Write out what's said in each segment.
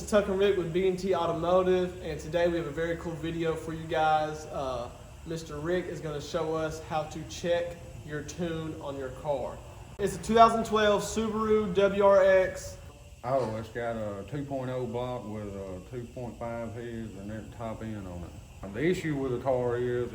Tucker and Rick with B&T Automotive, and today we have a very cool video for you guys. Mr. Rick is going to show us how to check your tune on your car. It's a 2012 Subaru WRX. Oh, it's got a 2.0 block with a 2.5 heads and that top end on it. The issue with the car is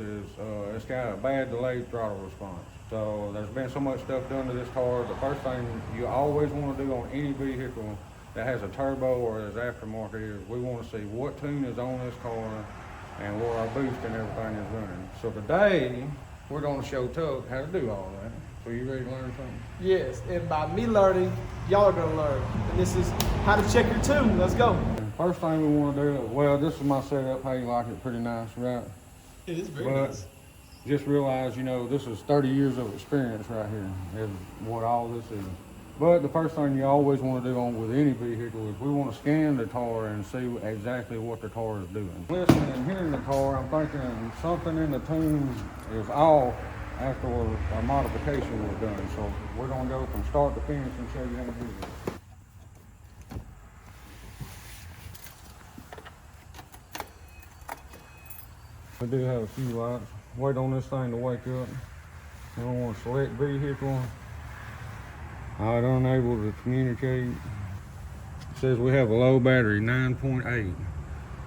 it's got a bad delayed throttle response. So there's been so much stuff done to this car. The first thing you always want to do on any vehicle that has a turbo or is aftermarket is we want to see what tune is on this car and where our boost and everything is running. So today we're going to show Tuck how to do all that. So you ready to learn something? Yes, and by me learning, y'all are going to learn. And this is how to check your tune. Let's go. First thing we want to do, well, this is my setup. How you like it? Pretty nice, right? It is very nice. Just realize, you know, this is 30 years of experience right here, is what all this is. But the first thing you always want to do with any vehicle is we want to scan the car and see exactly what the car is doing. Listening and hearing the car, I'm thinking something in the tune is off after a modification was done. So we're going to go from start to finish and show you how to do this. We do have a few lights. Wait on this thing to wake up. We don't want to select vehicle. Unable to communicate. It says we have a low battery, 9.8.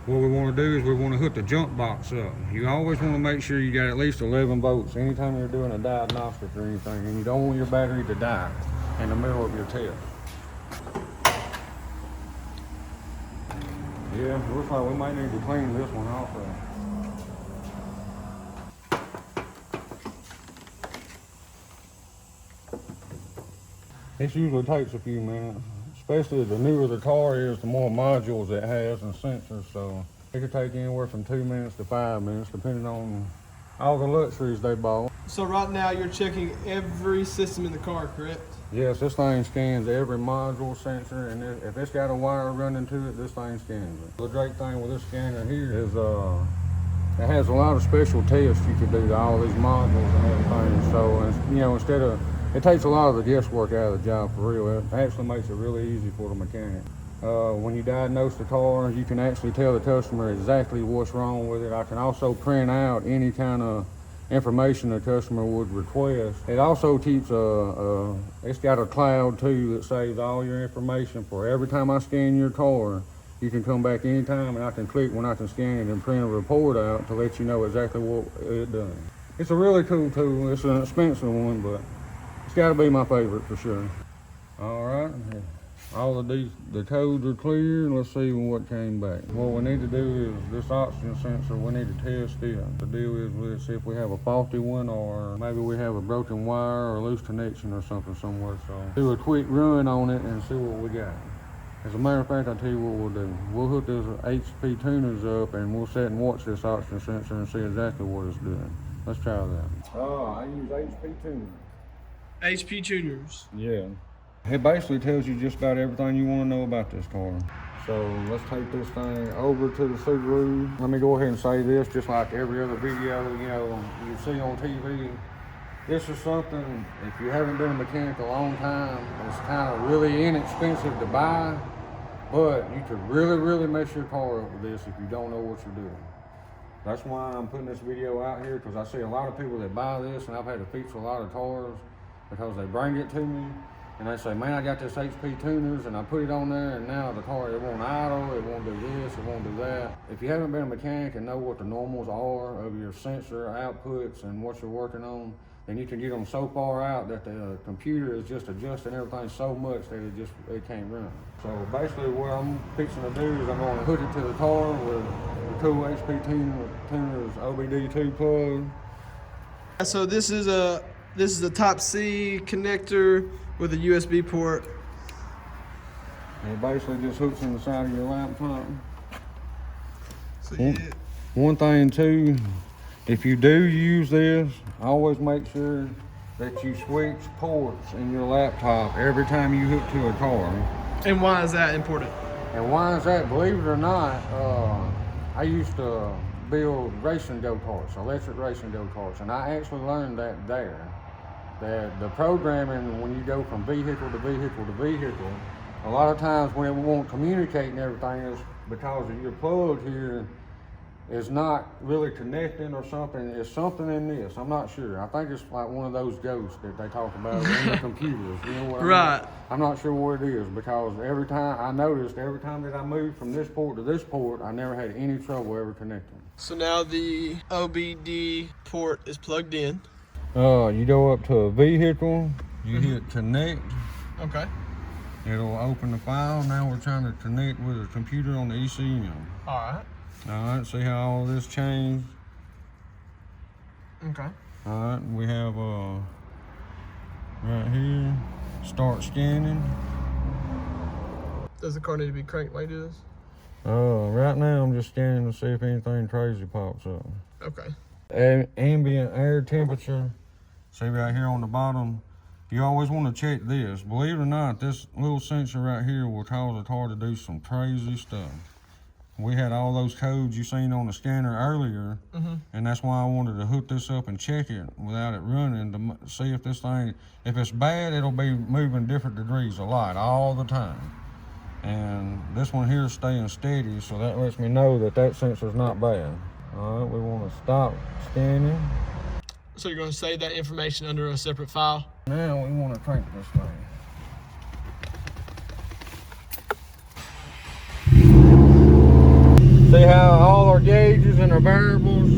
What we want to do is we want to hook the jump box up. You always want to make sure you got at least 11 volts anytime you're doing a diagnostic or anything, and you don't want your battery to die in the middle of your test. Yeah, looks like we might need to clean this one also. This usually takes a few minutes, especially the newer the car is, the more modules it has and sensors, so it could take anywhere from 2 minutes to 5 minutes, depending on all the luxuries they bought. So right now you're checking every system in the car, correct? Yes, this thing scans every module, sensor, and if it's got a wire running to it, this thing scans it. The great thing with this scanner here is it has a lot of special tests you can do to all these modules and everything, so you know, instead of it takes a lot of the guesswork out of the job for real. It actually makes it really easy for the mechanic. When you diagnose the car, you can actually tell the customer exactly what's wrong with it. I can also print out any kind of information the customer would request. It also keeps it's got a cloud too that saves all your information for every time I scan your car. You can come back anytime and I can click when I can scan it and print a report out to let you know exactly what it done. It's a really cool tool. It's an expensive one, but it's got to be my favorite for sure. All right, all of the codes are clear. Let's see what came back. What we need to do is this oxygen sensor, we need to test it. The deal is let's see if we have a faulty one or maybe we have a broken wire or a loose connection or something somewhere. So do a quick run on it and see what we got. As a matter of fact, I'll tell you what we'll do. We'll hook those HP tuners up and we'll sit and watch this oxygen sensor and see exactly what it's doing. Let's try that. Oh, I use HP tuners. HP tuners. Yeah. It basically tells you just about everything you want to know about this car. So let's take this thing over to the Subaru. Let me go ahead and say this, just like every other video, you know, you see on TV. This is something, if you haven't been a mechanic a long time, it's kind of really inexpensive to buy, but you could really mess your car up with this if you don't know what you're doing. That's why I'm putting this video out here, because I see a lot of people that buy this, and I've had to fix a lot of cars because they bring it to me and they say, man, I got this HP tuners and I put it on there and now the car, it won't idle, it won't do this, it won't do that. If you haven't been a mechanic and know what the normals are of your sensor outputs and what you're working on, then you can get them so far out that the computer is just adjusting everything so much that it can't run. So basically what I'm fixing to do is I'm going to hook it to the car with the cool HP tuners OBD2 plug. So this is a Type C connector with a USB port. It basically just hooks in the side of your laptop. So one thing too, if you do use this, always make sure that you switch ports in your laptop every time you hook to a car. And why is that important? And why is that? Believe it or not, I used to build racing go-karts, electric racing go-karts, and I actually learned that there. That the programming, when you go from vehicle to vehicle to vehicle, a a lot of times when it won't communicate and everything is because of your plug here is not really connecting or something. It's something in this. I'm not sure. I think it's like one of those ghosts that they talk about in the computers. You know what I mean? Right. I'm not sure what it is because every time that I moved from this port to this port, I never had any trouble ever connecting. So now the OBD port is plugged in. You go up to a vehicle, you hit connect. Okay. It'll open the file. Now we're trying to connect with a computer on the ECM. All right. All right, see how all this changed? Okay. All right, we have right here, start scanning. Does the car need to be cranked while you do this? Right now I'm just scanning to see if anything crazy pops up. Okay. Ambient air temperature. See right here on the bottom, you always want to check this. Believe it or not, this little sensor right here will cause the car to do some crazy stuff. We had all those codes you seen on the scanner earlier, and that's why I wanted to hook this up and check it without it running to see if this thing, if it's bad, it'll be moving different degrees of light all the time. And this one here is staying steady, so that lets me know that that sensor's not bad. All right, we want to stop scanning. So you're going to save that information under a separate file? Now we want to crank this thing. See how all our gauges and our variables.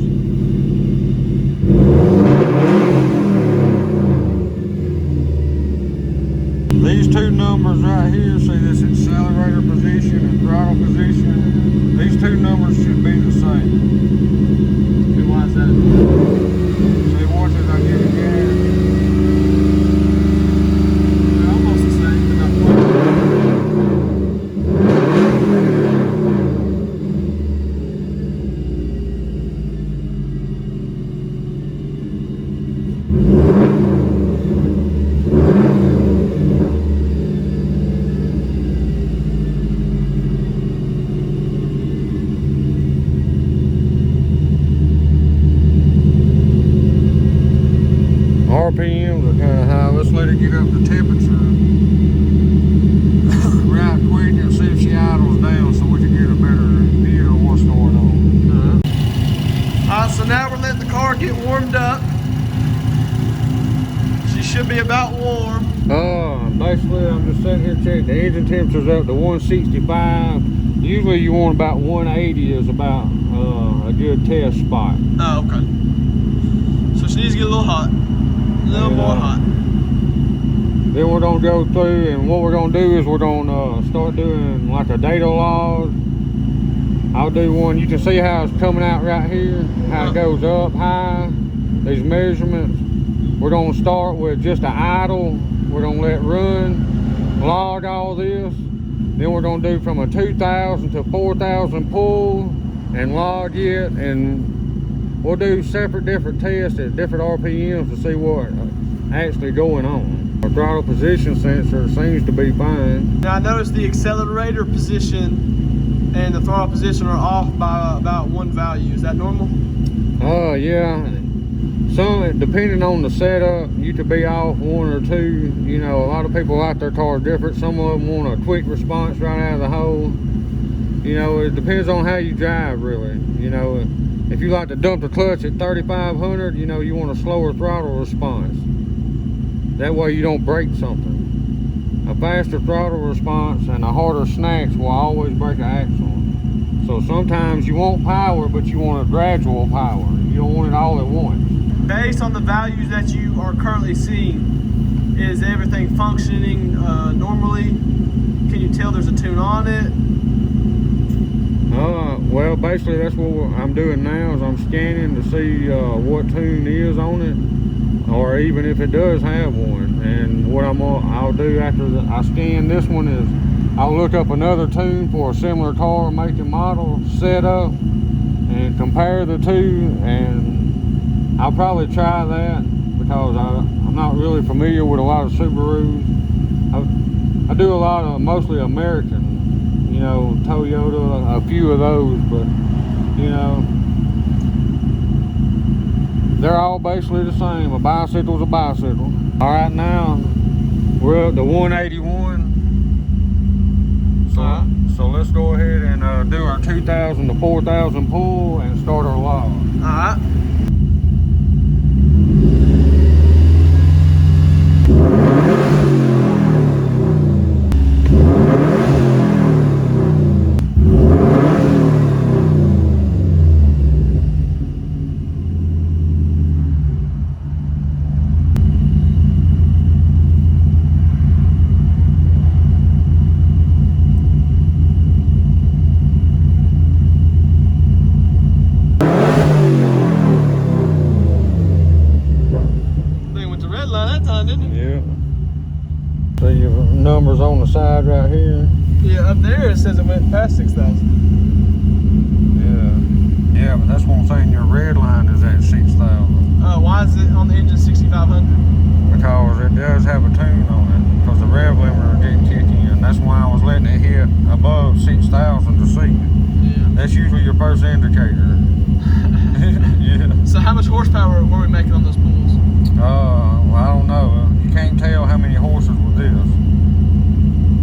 These two numbers right here, see this accelerator position and throttle position. These two numbers should be the same. Okay, why is that? See, watch as I get it gas. They're almost the same, but not quite. RPMs are kind of high. Let's let it get up to temperature right quick and see if she idles down so we can get a better view of what's going on. Alright, so now we're letting the car get warmed up. She should be about warm. Basically I'm just sitting here checking. The engine temperature's up to 165. Usually you want about 180 is about a good test spot. Oh, okay. So she needs to get a little hot. A little more hot. Then we're gonna go through, and what we're gonna do is we're gonna start doing like a data log. I'll do one. You can see how it's coming out right here, how it goes up high, these measurements. We're gonna start with just an idle. We're gonna let run, log all this. Then we're gonna do from a 2,000 to 4,000 pull and log it, and we'll do different tests at different RPMs to see what actually going on. Our throttle position sensor seems to be fine. Now I noticed the accelerator position and the throttle position are off by about one value. Is that normal? Yeah. Some, depending on the setup, you could be off one or two. You know, a lot of people like their cars different. Some of them want a quick response right out of the hole. You know, it depends on how you drive, really. You know, if you like to dump the clutch at 3,500, you know, you want a slower throttle response. That way you don't break something. A faster throttle response and a harder snatch will always break an axle. So sometimes you want power, but you want a gradual power. You don't want it all at once. Based on the values that you are currently seeing, is everything functioning normally? Can you tell there's a tune on it? Well, basically that's what I'm doing now is I'm scanning to see what tune is on it, or even if it does have one. And what I'll do after I scan this one is I'll look up another tune for a similar car, make and model, setup, and compare the two. And I'll probably try that because I'm not really familiar with a lot of Subarus. I do a lot of mostly American, you know, Toyota, a few of those, but you know, they're all basically the same. A bicycle's a bicycle. All right, now we're up to 181. So let's go ahead and do our 2,000 to 4,000 pull and start our log. All right. See your numbers on the side right here. Yeah, up there it says it went past 6,000. Yeah, but that's what I'm saying. Your red line is at 6,000. Why is it on the engine 6,500? Because it does have a tune on it. Because the rev limiter didn't kick in. That's why I was letting it hit above 6,000 to see. Yeah. That's usually your first indicator. Yeah. So how much horsepower were we making on those pulls? Well, I don't know. You can't tell how many horses with this.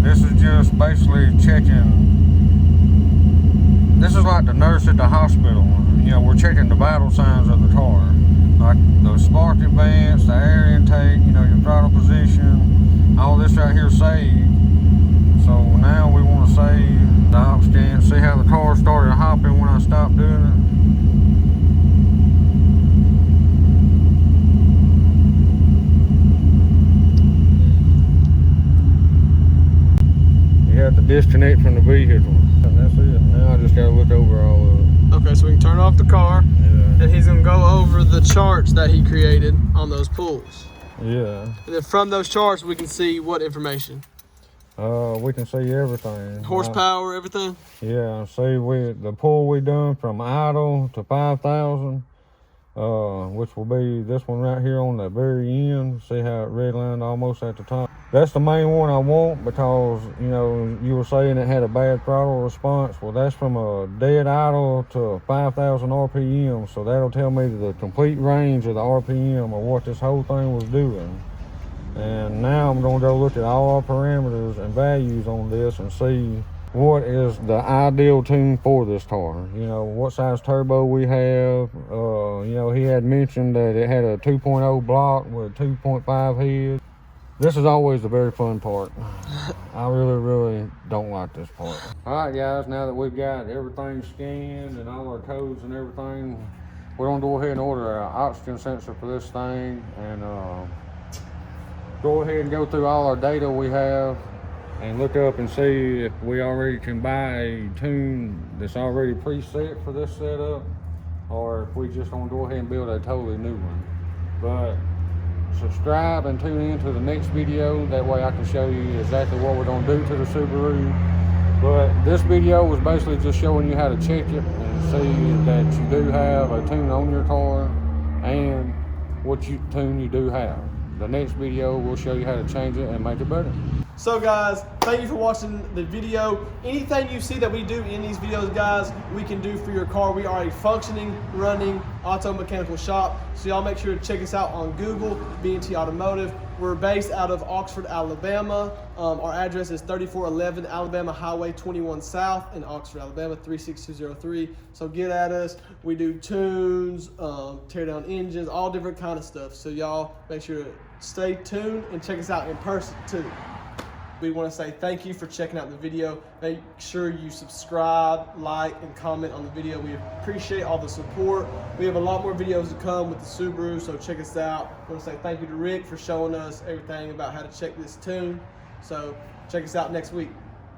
This is just basically checking. This is like the nurse at the hospital. You know, we're checking the vital signs of the car. Like the spark advance, the air intake, you know, your throttle position. All this right here saved. So now we want to save the aux scan. See how the car started hopping when I stopped doing it? You have to disconnect from the vehicle. And that's it. Now I just gotta look over all of it. Okay, so we can turn off the car, Yeah. and he's gonna go over the charts that he created on those pulls. Yeah. And then from those charts, we can see what information? We can see everything. Horsepower, everything? Yeah, see the pull we done from idle to 5,000, which will be this one right here on the very end. See how it redlined almost at the top? That's the main one I want because, you know, you were saying it had a bad throttle response. Well, that's from a dead idle to 5,000 RPM, so that'll tell me the complete range of the RPM of what this whole thing was doing. And now I'm gonna go look at all our parameters and values on this and see what is the ideal tune for this car. You know, what size turbo we have. You know, he had mentioned that it had a 2.0 block with a 2.5 head. This is always the very fun part. I really don't like this part. All right, guys, now that we've got everything scanned and all our codes and everything, we're gonna go ahead and order our oxygen sensor for this thing and go ahead and go through all our data we have and look up and see if we already can buy a tune that's already preset for this setup, or if we just gonna go ahead and build a totally new one. But subscribe and tune in to the next video. That way I can show you exactly what we're gonna do to the Subaru. But this video was basically just showing you how to check it and see that you do have a tune on your car and what tune you do have. The next video will show you how to change it and make it better. So guys, thank you for watching the video. Anything you see that we do in these videos, guys, we can do for your car. We are a functioning, running auto mechanical shop. So y'all make sure to check us out on Google, B&T Automotive. We're based out of Oxford, Alabama. Our address is 3411 Alabama Highway 21 South in Oxford, Alabama, 36203. So get at us. We do tunes, tear down engines, all different kind of stuff. So y'all make sure to stay tuned and check us out in person too. We want to say thank you for checking out the video. Make sure you subscribe, like, and comment on the video. We appreciate all the support. We have a lot more videos to come with the Subaru, so check us out. I want to say thank you to Rick for showing us everything about how to check this tune. So check us out next week.